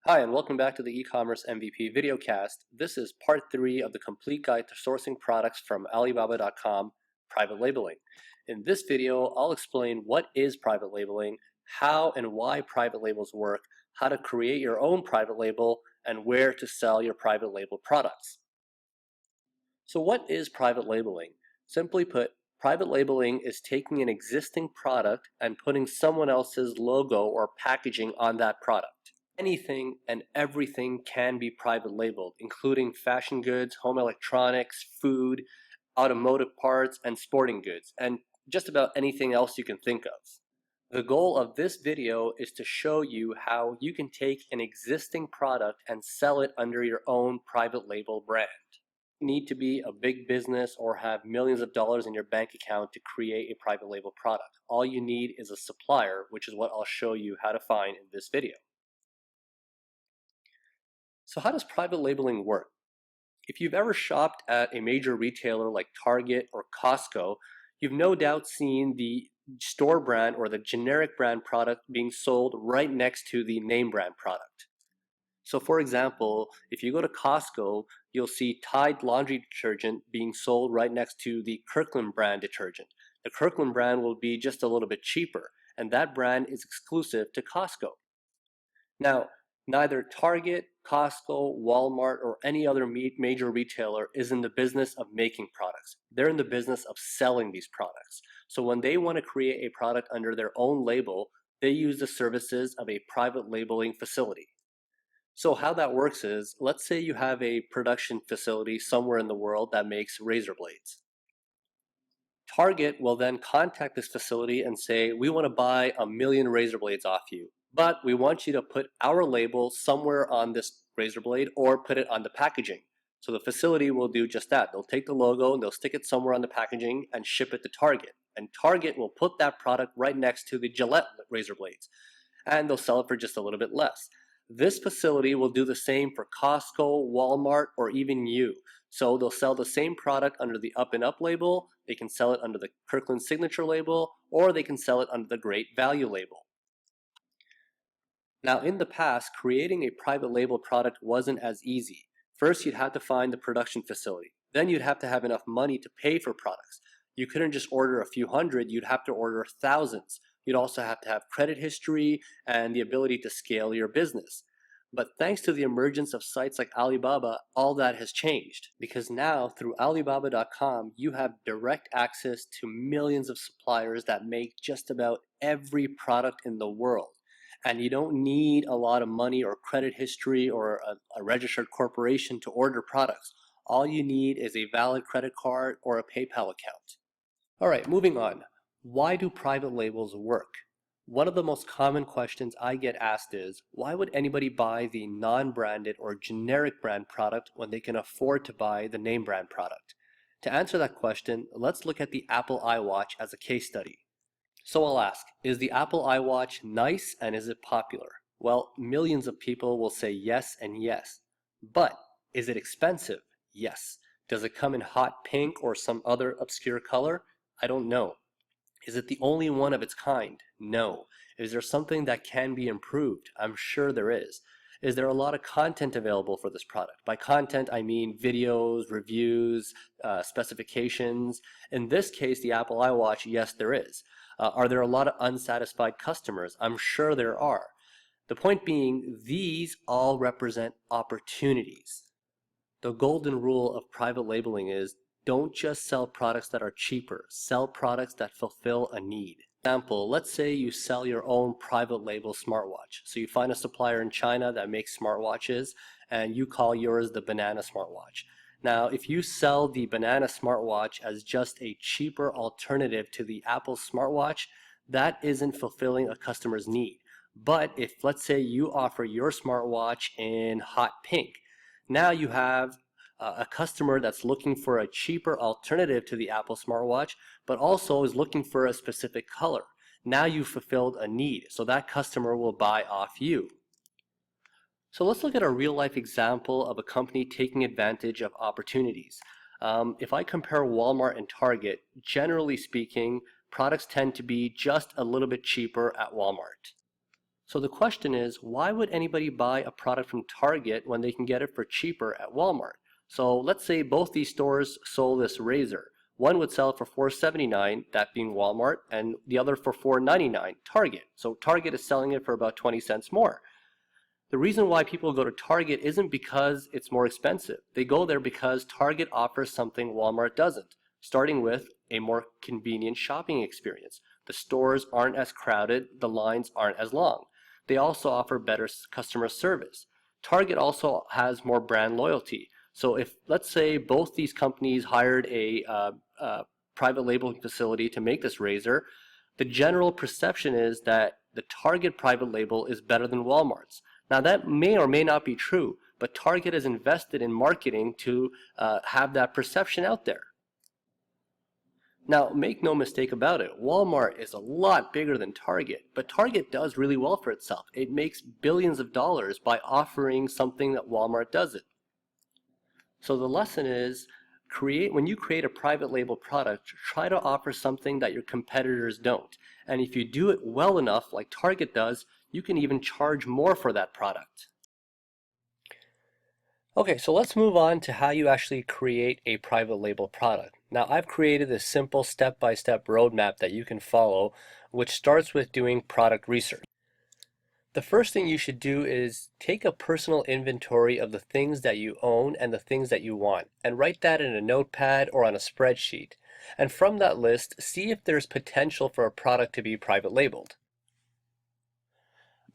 Hi, and welcome back to the e-commerce MVP videocast. This is part 3 of the complete guide to sourcing products from Alibaba.com, private labeling. In this video, I'll explain what is private labeling, how and why private labels work, how to create your own private label, and where to sell your private label products. So what is private labeling? Simply put, private labeling is taking an existing product and putting someone else's logo or packaging on that product. Anything and everything can be private labeled, including fashion goods, home electronics, food, automotive parts, and sporting goods, and just about anything else you can think of. The goal of this video is to show you how you can take an existing product and sell it under your own private label brand. You need to be a big business or have millions of dollars in your bank account to create a private label product. All you need is a supplier, which is what I'll show you how to find in this video. So how does private labeling work? If you've ever shopped at a major retailer like Target or Costco, you've no doubt seen the store brand or the generic brand product being sold right next to the name brand product. So for example, if you go to Costco, you'll see Tide laundry detergent being sold right next to the Kirkland brand detergent. The Kirkland brand will be just a little bit cheaper, and that brand is exclusive to Costco. Now, neither Target, Costco, Walmart, or any other major retailer is in the business of making products. They're in the business of selling these products. So when they want to create a product under their own label, they use the services of a private labeling facility. So how that works is, let's say you have a production facility somewhere in the world that makes razor blades. Target will then contact this facility and say, we want to buy 1,000,000 razor blades off you, but we want you to put our label somewhere on this razor blade or put it on the packaging. So the facility will do just that. They'll take the logo and they'll stick it somewhere on the packaging and ship it to Target. And Target will put that product right next to the Gillette razor blades, and they'll sell it for just a little bit less. This facility will do the same for Costco, Walmart, or even you. So they'll sell the same product under the Up and Up label, they can sell it under the Kirkland Signature label, or they can sell it under the Great Value label. Now in the past, creating a private label product wasn't as easy. First, you'd have to find the production facility. Then you'd have to have enough money to pay for products. You couldn't just order a few hundred, you'd have to order thousands. You'd also have to have credit history and the ability to scale your business. But thanks to the emergence of sites like Alibaba, all that has changed. Because now, through Alibaba.com, you have direct access to millions of suppliers that make just about every product in the world. And you don't need a lot of money or credit history or a registered corporation to order products. All you need is a valid credit card or a PayPal account. All right, moving on. Why do private labels work? One of the most common questions I get asked is, why would anybody buy the non-branded or generic brand product when they can afford to buy the name brand product? To answer that question, let's look at the Apple iWatch as a case study. So I'll ask, is the Apple iWatch nice and is it popular? Well, millions of people will say yes and yes. But is it expensive? Yes. Does it come in hot pink or some other obscure color? I don't know. Is it the only one of its kind? No. Is there something that can be improved? I'm sure there is. Is there a lot of content available for this product? By content, I mean videos, reviews, specifications. In this case, the Apple iWatch, yes, there is. Are there a lot of unsatisfied customers? I'm sure there are. The point being, these all represent opportunities. The golden rule of private labeling is, don't just sell products that are cheaper, sell products that fulfill a need. For example, let's say you sell your own private label smartwatch. So you find a supplier in China that makes smartwatches and you call yours the banana smartwatch. Now, if you sell the banana smartwatch as just a cheaper alternative to the Apple smartwatch, that isn't fulfilling a customer's need. But if, let's say, you offer your smartwatch in hot pink, now you have a customer that's looking for a cheaper alternative to the Apple smartwatch, but also is looking for a specific color. Now you've fulfilled a need, so that customer will buy off you. So let's look at a real-life example of a company taking advantage of opportunities. If I compare Walmart and Target, generally speaking, products tend to be just a little bit cheaper at Walmart. So the question is, why would anybody buy a product from Target when they can get it for cheaper at Walmart? So let's say both these stores sold this razor. One would sell it for $4.79, that being Walmart, and the other for $4.99, Target. So Target is selling it for about 20 cents more. The reason why people go to Target isn't because it's more expensive. They go there because Target offers something Walmart doesn't, starting with a more convenient shopping experience. The stores aren't as crowded, the lines aren't as long. They also offer better customer service. Target also has more brand loyalty. So if, let's say, both these companies hired a private labeling facility to make this razor, the general perception is that the Target private label is better than Walmart's. Now that may or may not be true, but Target has invested in marketing to have that perception out there. Now, make no mistake about it, Walmart is a lot bigger than Target, but Target does really well for itself. It makes billions of dollars by offering something that Walmart doesn't. So the lesson is, when you create a private label product, try to offer something that your competitors don't. And if you do it well enough, like Target does, you can even charge more for that product. Okay, so let's move on to how you actually create a private label product. Now, I've created this simple step-by-step roadmap that you can follow, which starts with doing product research. The first thing you should do is take a personal inventory of the things that you own and the things that you want, and write that in a notepad or on a spreadsheet. And from that list, see if there's potential for a product to be private labeled.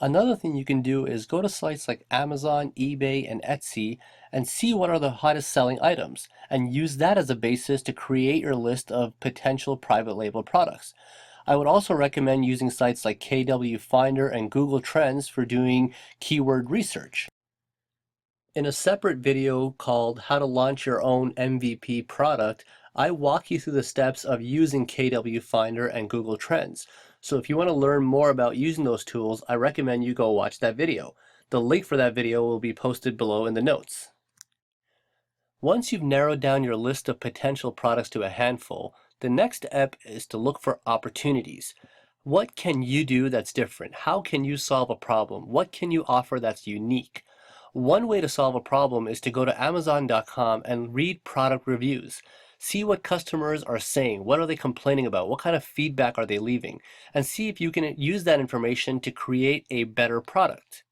Another thing you can do is go to sites like Amazon, eBay, and Etsy and see what are the hottest selling items, and use that as a basis to create your list of potential private label products. I would also recommend using sites like KW Finder and Google Trends for doing keyword research. In a separate video called How to Launch Your Own MVP Product, I walk you through the steps of using KW Finder and Google Trends. So if you want to learn more about using those tools, I recommend you go watch that video. The link for that video will be posted below in the notes. Once you've narrowed down your list of potential products to a handful, the next step is to look for opportunities. What can you do that's different? How can you solve a problem? What can you offer that's unique? One way to solve a problem is to go to Amazon.com and read product reviews. See what customers are saying. What are they complaining about? What kind of feedback are they leaving? And see if you can use that information to create a better product.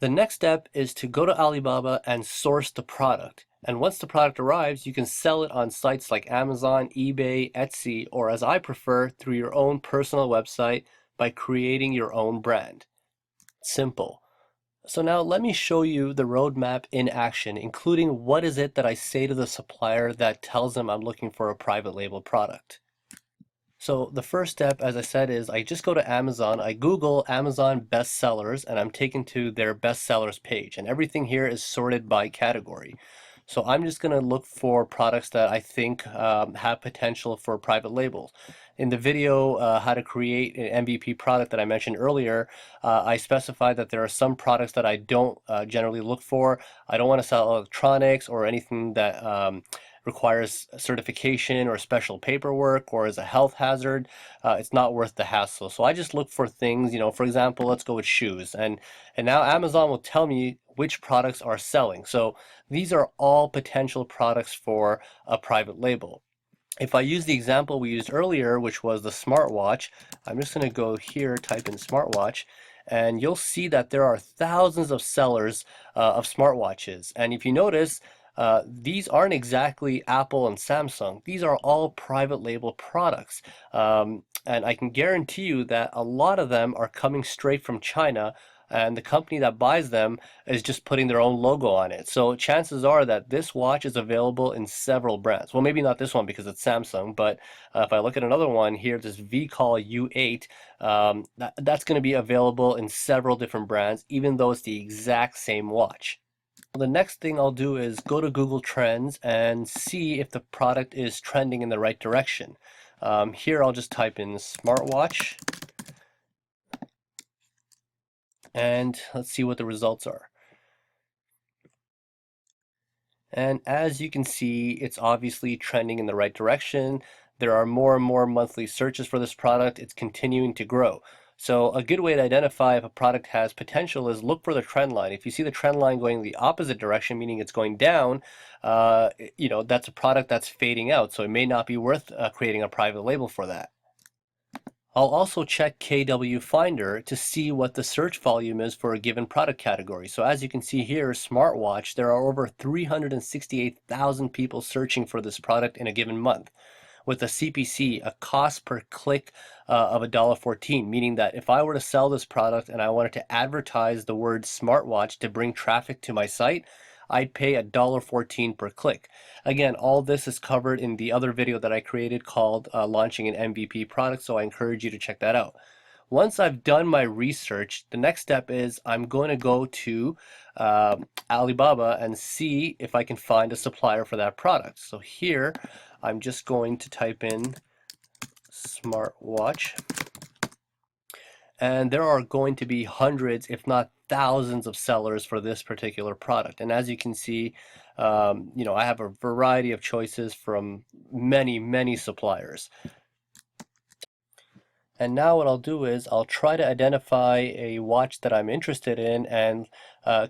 The next step is to go to Alibaba and source the product. And once the product arrives, you can sell it on sites like Amazon, eBay, Etsy, or as I prefer, through your own personal website by creating your own brand. Simple. So now let me show you the roadmap in action, including what is it that I say to the supplier that tells them I'm looking for a private label product. So the first step, as I said, is I just go to Amazon, I Google Amazon bestsellers, and I'm taken to their bestsellers page. And everything here is sorted by category. So I'm just going to look for products that I think have potential for private labels. In the video, how to create an MVP product that I mentioned earlier, I specified that there are some products that I don't generally look for. I don't want to sell electronics or anything that requires certification or special paperwork or is a health hazard. It's not worth the hassle. So I just look for things, for example, let's go with shoes. And now Amazon will tell me which products are selling. So these are all potential products for a private label. If I use the example we used earlier, which was the smartwatch, I'm just going to go here, type in smartwatch, and you'll see that there are thousands of sellers of smartwatches. And if you notice, these aren't exactly Apple and Samsung. These are all private label products. And I can guarantee you that a lot of them are coming straight from China, and the company that buys them is just putting their own logo on it. So chances are that this watch is available in several brands. Well, maybe not this one because it's Samsung, but if I look at another one here, this VCall U8, that's going to be available in several different brands, even though it's the exact same watch. The next thing I'll do is go to Google Trends and see if the product is trending in the right direction. Here I'll just type in smartwatch, and let's see what the results are. And as you can see, it's obviously trending in the right direction. There are more and more monthly searches for this product. It's continuing to grow. So a good way to identify if a product has potential is look for the trend line. If you see the trend line going the opposite direction, meaning it's going down, that's a product that's fading out. So it may not be worth creating a private label for that. I'll also check KW Finder to see what the search volume is for a given product category. So as you can see here, smartwatch, there are over 368,000 people searching for this product in a given month, with a CPC, a cost per click of $1.14, meaning that if I were to sell this product and I wanted to advertise the word smartwatch to bring traffic to my site, I'd pay $1.14 per click. Again, all this is covered in the other video that I created called Launching an MVP Product, so I encourage you to check that out. Once I've done my research, the next step is I'm going to go to Alibaba and see if I can find a supplier for that product. So here, I'm just going to type in smartwatch, and there are going to be hundreds, if not thousands, of sellers for this particular product. And as you can see, I have a variety of choices from many suppliers. And now what I'll do is I'll try to identify a watch that I'm interested in and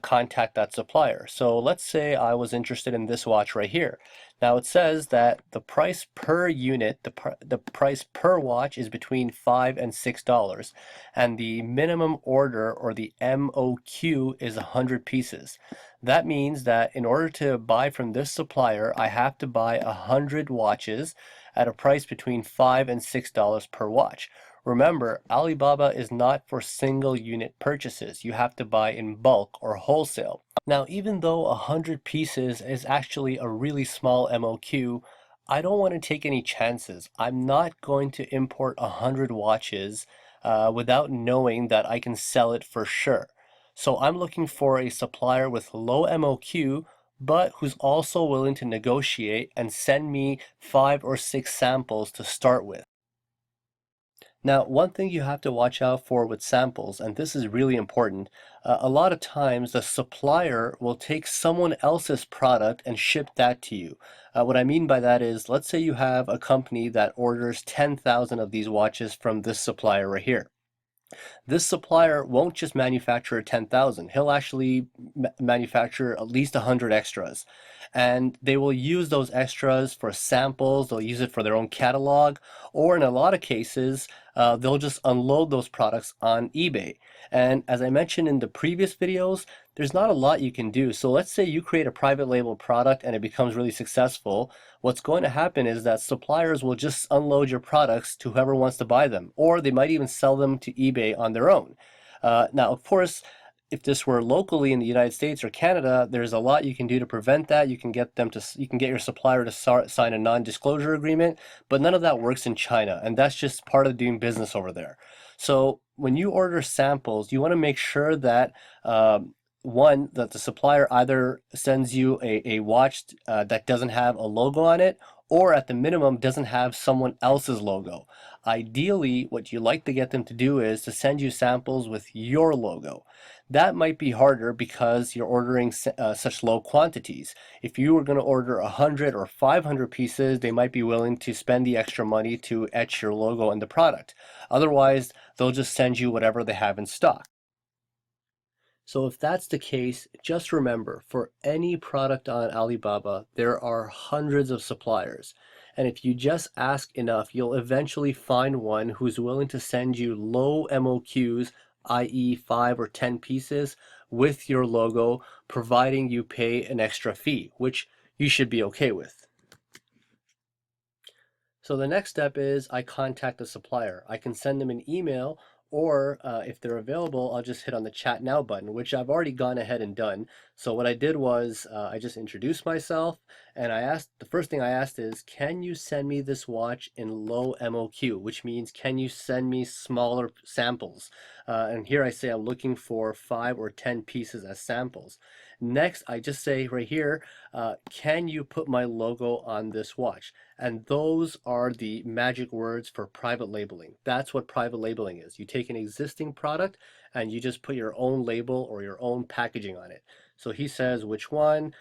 contact that supplier. So let's say I was interested in this watch right here. Now it says that the price per unit, the price per watch is between $5 and $6, and the minimum order, or the MOQ, is 100 pieces. That means that in order to buy from this supplier, I have to buy 100 watches at a price between $5 and $6 per watch. Remember, Alibaba is not for single unit purchases. You have to buy in bulk or wholesale. Now, even though 100 pieces is actually a really small MOQ, I don't want to take any chances. I'm not going to import 100 watches without knowing that I can sell it for sure. So I'm looking for a supplier with low MOQ, but who's also willing to negotiate and send me 5 or 6 samples to start with. Now, one thing you have to watch out for with samples, and this is really important, a lot of times the supplier will take someone else's product and ship that to you. What I mean by that is, let's say you have a company that orders 10,000 of these watches from this supplier right here. This supplier won't just manufacture 10,000. He'll actually manufacture at least 100 extras. And they will use those extras for samples, they'll use it for their own catalog, or in a lot of cases, they'll just unload those products on eBay. And as I mentioned in the previous videos, there's not a lot you can do. So let's say you create a private label product and it becomes really successful. What's going to happen is that suppliers will just unload your products to whoever wants to buy them, or they might even sell them to eBay on their own. Now, of course, if this were locally in the United States or Canada, there's a lot you can do to prevent that. You can get your supplier to sign a non-disclosure agreement, but none of that works in China, and that's just part of doing business over there. So when you order samples, you want to make sure that one, that the supplier either sends you a watch that doesn't have a logo on it, or at the minimum doesn't have someone else's logo. Ideally, what you like to get them to do is to send you samples with your logo. That might be harder because you're ordering such low quantities. If you were going to order 100 or 500 pieces, they might be willing to spend the extra money to etch your logo in the product. Otherwise, they'll just send you whatever they have in stock. So if that's the case, just remember, for any product on Alibaba, there are hundreds of suppliers. And if you just ask enough, you'll eventually find one who's willing to send you low MOQs, i.e. 5 or 10 pieces, with your logo, providing you pay an extra fee, which you should be okay with. So the next step is I contact the supplier. I can send them an email, or if they're available, I'll just hit on the chat now button, which I've already gone ahead and done. So what I did was I just introduced myself, and the first thing I asked is, can you send me this watch in low MOQ, which means can you send me smaller samples? And here I say I'm looking for 5 or 10 pieces as samples. Next, I just say right here, can you put my logo on this watch? And those are the magic words for private labeling. That's what private labeling is. You take an existing product and you just put your own label or your own packaging on it. So he says, which one?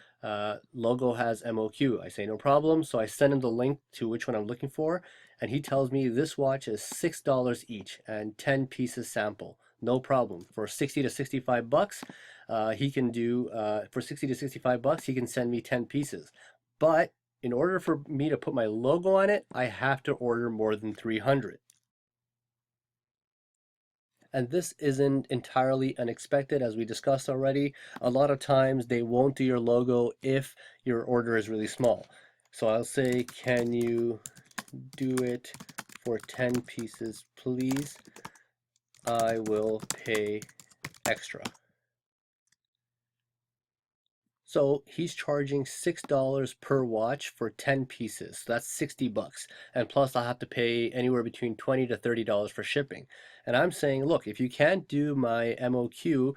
Logo has MOQ. I say, no problem. So I send him the link to which one I'm looking for. and he tells me this watch is $6 each and 10 pieces sample. No problem. For 60 to 65 bucks, he can do for 60 to 65 bucks, he can send me 10 pieces. But in order for me to put my logo on it, I have to order more than 300. And this isn't entirely unexpected, as we discussed already. A lot of times they won't do your logo if your order is really small. So I'll say, can you do it for 10 pieces, please? I will pay extra. So he's charging $6 per watch for 10 pieces. So that's 60 bucks. And plus I'll have to pay anywhere between 20 to $30 for shipping. And I'm saying, look, if you can't do my MOQ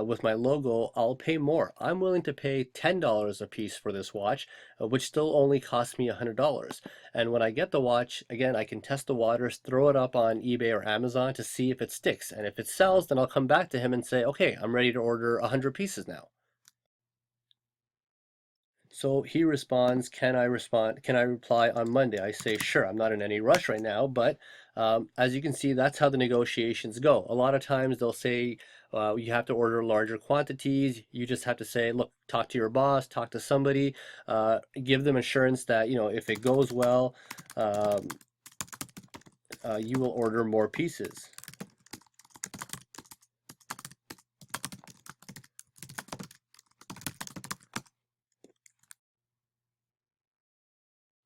with my logo, I'll pay more. I'm willing to pay $10 a piece for this watch, which still only costs me $100. And when I get the watch, again, I can test the waters, throw it up on eBay or Amazon to see if it sticks. And if it sells, then I'll come back to him and say, okay, I'm ready to order 100 pieces now. So he responds, can I respond? Can I reply on Monday? I say, sure, I'm not in any rush right now, but as you can see, that's how the negotiations go. A lot of times they'll say you have to order larger quantities. You just have to say, look, talk to your boss, talk to somebody, give them assurance that, if it goes well, um, you will order more pieces.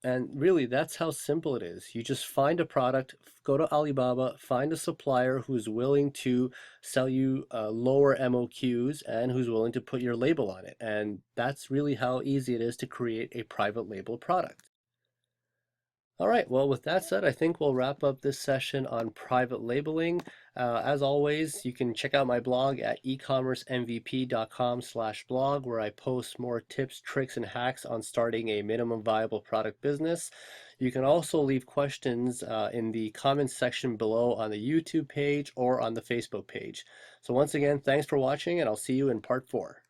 And really, that's how simple it is. You just find a product, go to Alibaba, find a supplier who's willing to sell you lower MOQs and who's willing to put your label on it. And that's really how easy it is to create a private label product. All right, well, with that said, I think we'll wrap up this session on private labeling. As always, you can check out my blog at ecommercemvp.com/blog, where I post more tips, tricks, and hacks on starting a minimum viable product business. You can also leave questions in the comments section below on the YouTube page or on the Facebook page. So once again, thanks for watching, and I'll see you in part 4.